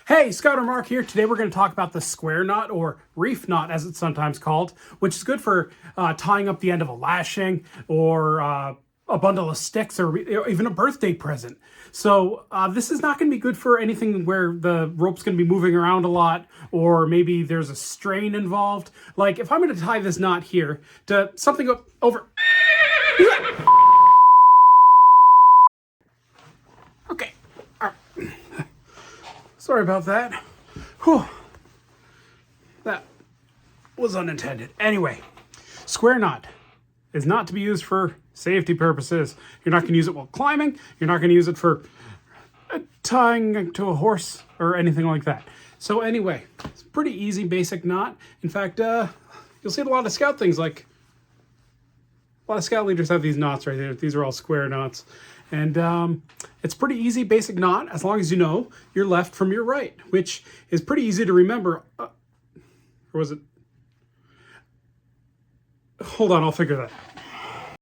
Hey, Scouter Mark here. Today we're going to talk about the square knot, or reef knot as it's sometimes called, which is good for tying up the end of a lashing or a bundle of sticks or even a birthday present. So this is not going to be good for anything where the rope's going to be moving around a lot or maybe there's a strain involved. Like if I'm going to tie this knot here to something over... Okay. Sorry about that. Whew. That was unintended. Anyway, square knot is not to be used for safety purposes. You're not going to use it while climbing. You're not going to use it for tying to a horse or anything like that. So anyway, it's a pretty easy, basic knot. In fact, you'll see a lot of scout things, like a lot of scout leaders have these knots right here. These are all square knots. And it's pretty easy, basic knot, as long as you know your left from your right, which is pretty easy to remember. Or was it? Hold on, I'll figure that out.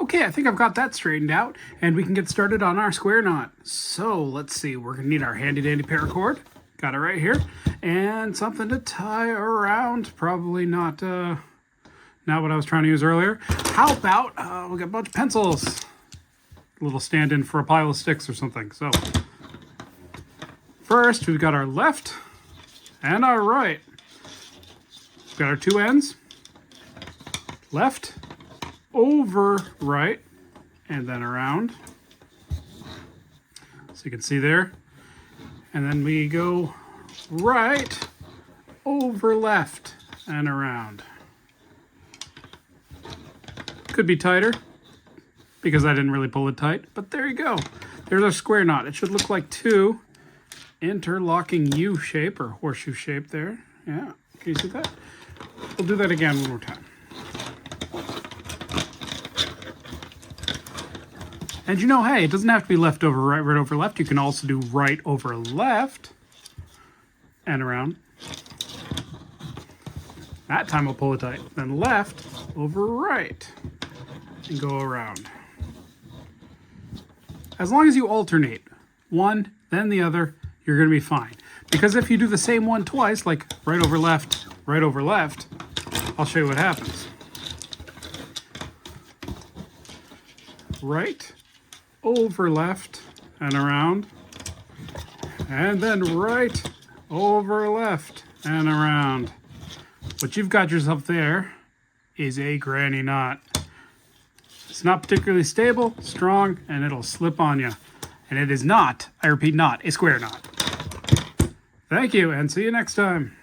Okay, I think I've got that straightened out, and we can get started on our square knot. So let's see, we're gonna need our handy dandy paracord. Got it right here, and something to tie around. Probably not what I was trying to use earlier. How about we'll get a bunch of pencils. A little stand-in for a pile of sticks or something. So first we've got our left and our right. We've got our two ends. Left, over, right, and then around. So you can see there. And then we go right, over, left, and around. Could be tighter because I didn't really pull it tight, but there you go. There's our square knot. It should look like two interlocking U shape or horseshoe shape there. Yeah, can you see that? We'll do that again one more time. And you know, hey, it doesn't have to be left over right, right over left. You can also do right over left and around. That time I'll pull it tight. Then left over right and go around. As long as you alternate one, then the other, you're going to be fine. Because if you do the same one twice, like right over left, I'll show you what happens. Right, over left, and around. And then right, over left, and around. What you've got yourself there is a granny knot. It's not particularly stable, strong, and it'll slip on you. And it is not, I repeat, not a square knot. Thank you, and see you next time.